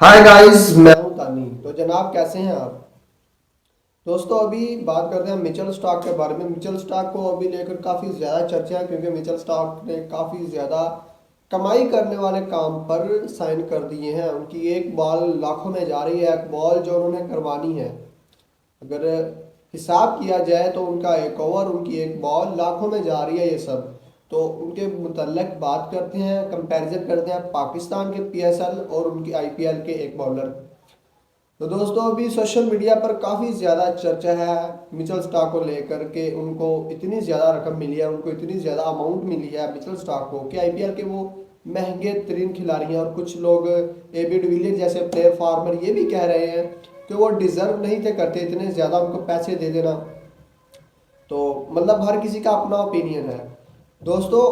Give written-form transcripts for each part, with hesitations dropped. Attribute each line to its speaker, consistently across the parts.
Speaker 1: Hi guys, मैं हूं तानी। तो जनाब, कैसे हैं आप? दोस्तों, अभी बात करते हैं मिचेल स्टार्क के बारे में। मिचेल स्टार्क को अभी लेकर काफ़ी ज़्यादा चर्चा है, क्योंकि मिचेल स्टार्क ने काफ़ी ज़्यादा कमाई करने वाले काम पर साइन कर दिए हैं। उनकी एक बॉल लाखों में जा रही है। एक बॉल जो उन्होंने करवानी है, अगर हिसाब किया जाए तो उनका एक ओवर, उनकी एक बॉल लाखों में जा रही है। ये सब तो उनके मुतल्लिक बात करते हैं, कंपैरिजन करते हैं पाकिस्तान के पीएसएल और उनकी आईपीएल के एक बॉलर। तो दोस्तों, अभी सोशल मीडिया पर काफ़ी ज़्यादा चर्चा है मिचेल स्टार्क को लेकर के। उनको इतनी ज़्यादा रकम मिली है, उनको इतनी ज़्यादा अमाउंट मिली है मिचेल स्टार्क को कि आईपीएल के वो महंगे तरीन खिलाड़ी हैं। और कुछ लोग एबी डिविलियर्स जैसे प्लेयर, फार्मर, ये भी कह रहे हैं कि वो डिज़र्व नहीं थे करते इतने ज़्यादा उनको पैसे दे देना। तो मतलब हर किसी का अपना ओपिनियन है। दोस्तों,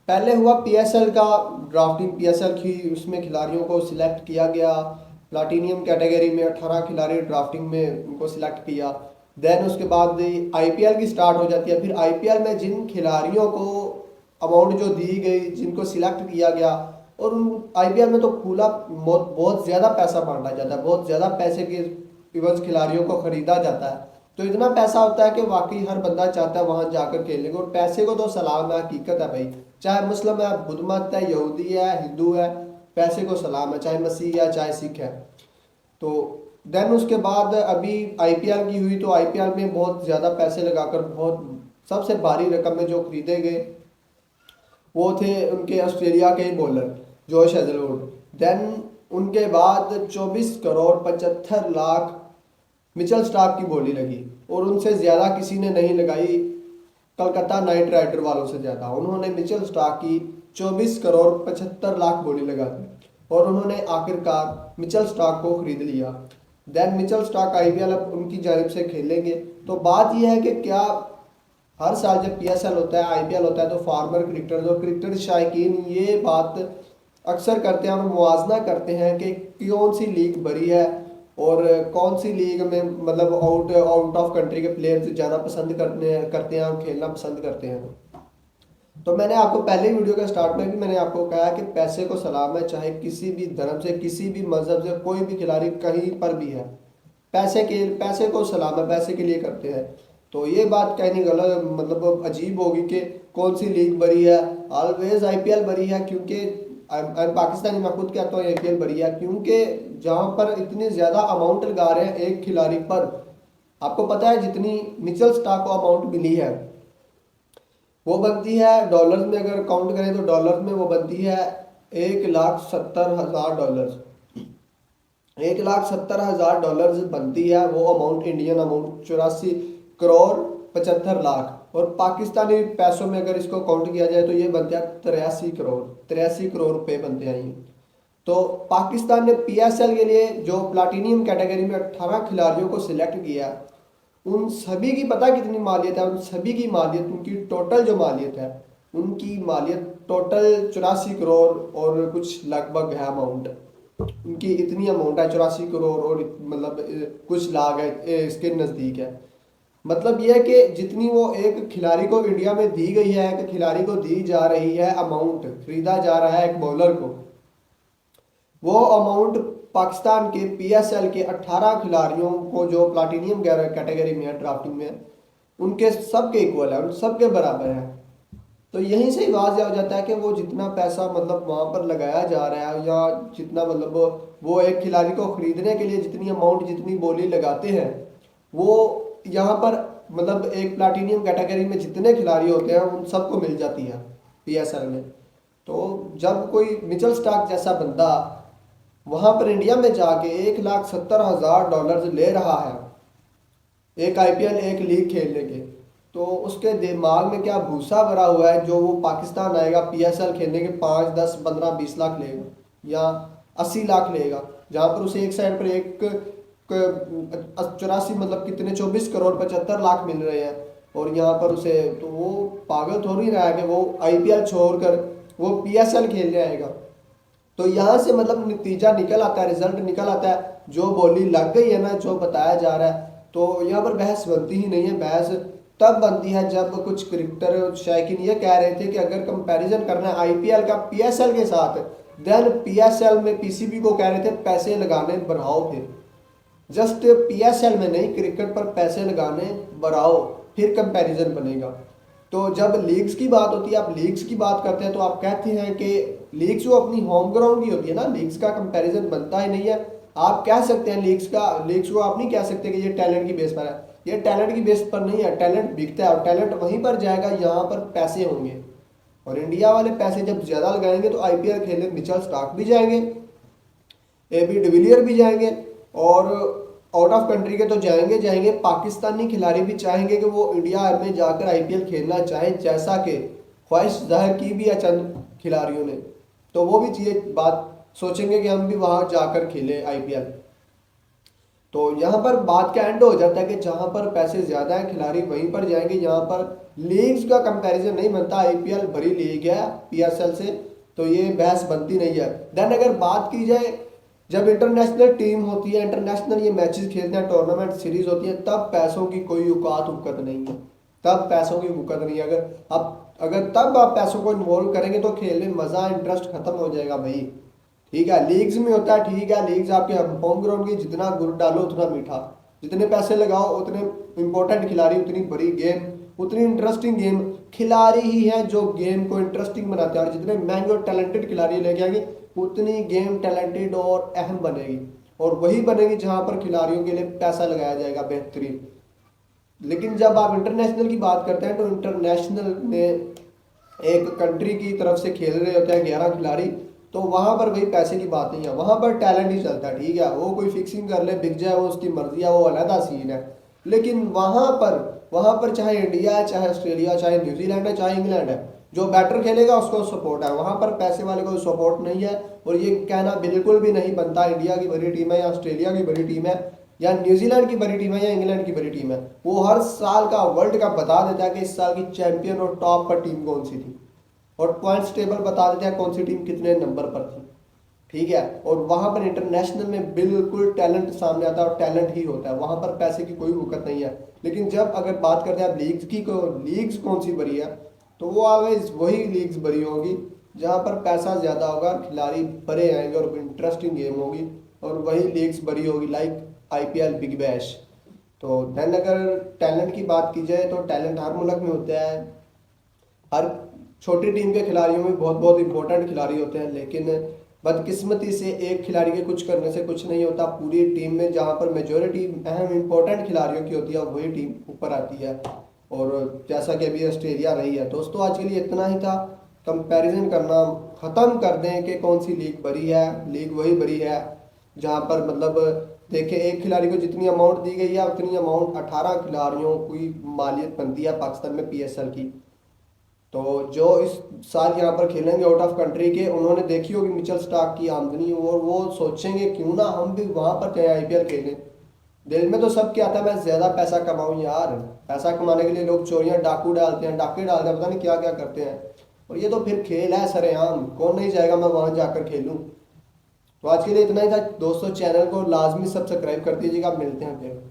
Speaker 1: पहले हुआ पीएसएल का ड्राफ्टिंग। पीएसएल की उसमें खिलाड़ियों को सिलेक्ट किया गया। प्लाटिनियम कैटेगरी में 18 खिलाड़ी ड्राफ्टिंग में उनको सिलेक्ट किया। देन उसके बाद आईपीएल की स्टार्ट हो जाती है। फिर आईपीएल में जिन खिलाड़ियों को अमाउंट जो दी गई, जिनको सिलेक्ट किया गया, और उन आईपीएल में तो खुला बहुत बहुत ज़्यादा पैसा बांटा जाता है। बहुत ज़्यादा पैसे के इवंस खिलाड़ियों को खरीदा जाता है। तो इतना पैसा होता है कि वाकई हर बंदा चाहता है वहां जाकर खेलने को। और पैसे को तो सलाम है, हकीकत है भाई। चाहे मुस्लिम है, बुद्ध मत है, यहूदी है, हिंदू है, पैसे को सलाम है। चाहे मसीह है, चाहे सिख है। तो देन उसके बाद अभी आईपीएल की हुई, तो आईपीएल में बहुत ज़्यादा पैसे लगाकर बहुत सबसे भारी रकम में जो खरीदे गए वो थे उनके ऑस्ट्रेलिया के ही बॉलर जोश हेजलवुड। देन उनके बाद 24 करोड़ 75 लाख मिचेल स्टार्क की बोली लगी। और उनसे ज़्यादा किसी ने नहीं लगाई, कलकत्ता नाइट राइडर वालों से ज़्यादा। उन्होंने मिचेल स्टार्क की 24 करोड़ 75 लाख बोली लगा दी। और उन्होंने आखिरकार मिचेल स्टार्क को खरीद लिया। देन मिचेल स्टार्क आईपीएल अब उनकी जानिब से खेलेंगे। तो बात यह है कि क्या हर साल जब पीएसएल होता है, आईपीएल होता है, तो फार्मर क्रिकेटर्स और क्रिकेट शायकीन ये बात अक्सर करते हैं और मुआवजा करते हैं कि कौन सी लीग बड़ी है और कौन सी लीग में मतलब आउट आउट ऑफ कंट्री के प्लेयर्स जाना पसंद करते हैं और खेलना पसंद करते हैं। तो मैंने आपको पहले वीडियो के स्टार्ट में भी मैंने आपको कहा कि पैसे को सलाम है। चाहे किसी भी धर्म से, किसी भी मजहब से कोई भी खिलाड़ी कहीं पर भी है, पैसे को सलाम है, पैसे के लिए करते हैं। तो ये बात कहनी गलत मतलब अजीब होगी कि कौन सी लीग बड़ी है। ऑलवेज आईपीएल बड़ी है, क्योंकि आई एम पाकिस्तानी, मैं खुद कहता हूँ आईपीएल बड़ी है, क्योंकि जहाँ पर इतनी ज़्यादा अमाउंट लगा रहे हैं एक खिलाड़ी पर। आपको पता है जितनी मिचेल स्टार्क को अमाउंट मिली है वो बनती है डॉलर्स में, अगर काउंट करें तो डॉलर्स में वो बनती है 1,70,000 डॉलर्स। 1,70,000 डॉलर्स बनती है वो amount, Indian amount 84 crore 75 lakh. और पाकिस्तानी पैसों में अगर इसको काउंट किया जाए तो ये बनते हैं 83 करोड़ रुपए बनते हैं ये। तो पाकिस्तान ने पीएसएल के लिए जो प्लाटिनियम कैटेगरी में 18 खिलाड़ियों को सिलेक्ट किया, उन सभी की पता कितनी मालियत है? उन सभी की मालियत, उनकी टोटल जो मालियत है, उनकी मालियत टोटल 84 करोड़ और कुछ लगभग है अमाउंट। उनकी इतनी अमाउंट है 84 करोड़ और मतलब कुछ लाख है, इसके नज़दीक है। मतलब यह है कि जितनी वो एक खिलाड़ी को इंडिया में दी गई है, एक खिलाड़ी को दी जा रही है अमाउंट, खरीदा जा रहा है एक बॉलर को, वो अमाउंट पाकिस्तान के पीएसएल के 18 खिलाड़ियों को जो प्लाटिनियम कैटेगरी में है, ड्राफ्टिंग में है, उनके सबके इक्वल है, उन सबके बराबर है। तो यहीं से ही वाज़ह हो जाता है कि वो जितना पैसा मतलब वहाँ पर लगाया जा रहा है, या जितना मतलब वो एक खिलाड़ी को खरीदने के लिए जितनी अमाउंट, जितनी बोली लगाते हैं, वो यहाँ पर मतलब एक प्लाटिनियम कैटेगरी में जितने खिलाड़ी होते हैं उन सबको मिल जाती है पीएसएल में। तो जब कोई मिचेल स्टार्क जैसा बंदा वहां पर इंडिया में जाके 1,70,000 डॉलर ले रहा है एक आईपीएल, एक लीग खेलने के, तो उसके दिमाग में क्या भूसा भरा हुआ है जो वो पाकिस्तान आएगा पीएसएल खेलने के 5, 10, 15, 20 लाख लेगा या 80 लाख लेगा, जहां पर उसे एक साइड पर एक 84 मतलब कितने 24 करोड़ 75 लाख मिल रहे हैं, और यहाँ पर उसे तो वो पागल थोड़ी रहा है कि वो आईपीएल छोड़कर वो पीएसएल खेलने आएगा। तो यहाँ से मतलब नतीजा निकल आता है, रिजल्ट निकल आता है, जो बोली लग गई है ना, जो बताया जा रहा है। तो यहाँ पर बहस बनती ही नहीं है। बहस तब बनती है जब कुछ क्रिकेटर शायकीन ये कह रहे थे कि अगर कंपैरिजन करना है आईपीएल का पीएसएल के साथ, देन पीएसएल में पीसीबी को कह रहे थे पैसे लगाने बढ़ाओ, फिर जस्ट पीएसएल में नहीं, क्रिकेट पर पैसे लगाने बढ़ाओ, फिर कंपैरिजन बनेगा। तो जब लीग्स की बात होती है, आप लीग्स की बात करते हैं तो आप कहते हैं कि लीग्स जो अपनी होम ग्राउंड की होती है ना, लीग्स का कंपैरिजन बनता ही नहीं है। आप कह सकते हैं लीग्स को आप नहीं कह सकते कि ये टैलेंट की बेस पर है, ये टैलेंट की बेस पर नहीं है। टैलेंट बिकता है और टैलेंट वहीं पर जाएगा यहाँ पर पैसे होंगे, और इंडिया वाले पैसे जब ज़्यादा लगाएंगे तो आईपीएल खेलने मिचेल स्टार्क भी जाएंगे, एबी डिविलियर भी जाएंगे, और आउट ऑफ कंट्री के तो जाएंगे जाएंगे, पाकिस्तानी खिलाड़ी भी चाहेंगे कि वो इंडिया में जाकर आईपीएल खेलना चाहें, जैसा कि ख्वाहिश जाहिर की भी है चंद खिलाड़ियों ने, तो वो भी ये बात सोचेंगे कि हम भी वहाँ जाकर खेलें आईपीएल। तो यहाँ पर बात का एंड हो जाता है कि जहाँ पर पैसे ज़्यादा हैं खिलाड़ी वहीं पर जाएंगे, यहाँ पर लीग्स का कंपैरिजन नहीं बनता। आईपीएल बड़ी लीग है पीएसएल से, तो ये बहस बनती नहीं है। देन अगर बात की जाए जब इंटरनेशनल टीम होती है, इंटरनेशनल ये मैचेस खेलते हैं, टूर्नामेंट सीरीज होती है, तब पैसों की कोई औकात उकत नहीं है, तब पैसों की उकत नहीं है। अगर तब आप पैसों को इन्वॉल्व करेंगे तो खेलने में मज़ा, इंटरेस्ट खत्म हो जाएगा भाई। ठीक है, लीग्स में होता है, ठीक है, लीग्स आपके होम ग्राउंड की, जितना गुड़ डालो उतना मीठा, जितने पैसे लगाओ उतने इंपॉर्टेंट खिलाड़ी, उतनी बड़ी गेम, उतनी इंटरेस्टिंग गेम। खिलाड़ी ही हैं जो गेम को इंटरेस्टिंग बनाते हैं, और जितने महंगे और टैलेंटेड खिलाड़ी लेके आएंगे उतनी गेम टैलेंटेड और अहम बनेगी, और वही बनेगी जहां पर खिलाड़ियों के लिए पैसा लगाया जाएगा बेहतरीन। लेकिन जब आप इंटरनेशनल की बात करते हैं तो इंटरनेशनल में एक कंट्री की तरफ से खेल रहे होते हैं 11 खिलाड़ी, तो वहां पर भाई पैसे की बात नहीं है, वहां पर टैलेंट ही चलता है। ठीक है, वो कोई फिक्सिंग कर ले बिक जाए वो उसकी मर्जी है, वो अलहदा सीन है। लेकिन वहां पर चाहे इंडिया है, चाहे ऑस्ट्रेलिया, चाहे न्यूजीलैंड है, चाहे इंग्लैंड है, जो बैटर खेलेगा उसको सपोर्ट है, वहां पर पैसे वाले को सपोर्ट नहीं है। और ये कहना बिल्कुल भी नहीं बनता इंडिया की बड़ी टीम है या ऑस्ट्रेलिया की बड़ी टीम है या न्यूजीलैंड की बड़ी टीम है या इंग्लैंड की बड़ी टीम है, वो हर साल का वर्ल्ड कप बता देता है कि इस साल की चैंपियन और टॉप पर टीम कौन सी थी, और पॉइंट्स टेबल बता देते हैं कौन सी टीम कितने नंबर पर थी। ठीक है, और वहां पर इंटरनेशनल में बिल्कुल टैलेंट सामने आता है, और टैलेंट ही होता है, वहां पर पैसे की कोई हुकत नहीं है। लेकिन जब अगर बात करते हैं लीग्स की, लीग्स कौन सी बड़ी है, तो वो ऑलवेज वही लीग्स बड़ी होगी जहां पर पैसा ज़्यादा होगा, खिलाड़ी बड़े आएंगे और इंटरेस्टिंग गेम होगी, और वही लीग्स बड़ी होगी, लाइक आईपीएल, बिग बैश। तो देन अगर टैलेंट की बात की जाए तो टैलेंट हर मुल्क में होता है, हर छोटी टीम के खिलाड़ियों में बहुत बहुत इंपॉर्टेंट खिलाड़ी होते हैं, लेकिन बदकिस्मती से एक खिलाड़ी के कुछ करने से कुछ नहीं होता। पूरी टीम में जहां पर मेजोरिटी अहम इंपॉर्टेंट खिलाड़ियों की होती है वही टीम ऊपर आती है, और जैसा कि अभी ऑस्ट्रेलिया रही है। दोस्तों आज के लिए इतना ही था, कंपैरिजन करना ख़त्म कर दें कि कौन सी लीग बड़ी है। लीग वही बड़ी है जहां पर मतलब देखें एक खिलाड़ी को जितनी अमाउंट दी गई है उतनी अमाउंट 18 खिलाड़ियों की मालियत बनती है पाकिस्तान में पीएसएल की। तो जो इस साल यहाँ पर खेलेंगे आउट ऑफ कंट्री के, उन्होंने देखी होगी मिचेल स्टार्क की आमदनी, और वो सोचेंगे क्यों ना हम भी वहाँ पर जाए आईपीएल खेलें। दिल में तो सब क्या आता है मैं ज़्यादा पैसा कमाऊँ यार, पैसा कमाने के लिए लोग चोरियाँ डाकू डालते हैं, डाके डालते हैं, पता नहीं क्या क्या करते हैं, और ये तो फिर खेल है सरेआम, कौन नहीं जाएगा मैं वहाँ जाकर खेलूँ। तो आज के लिए इतना ही था दोस्तों, चैनल को लाजमी सब्सक्राइब कर दीजिएगा, मिलते हैं फिर।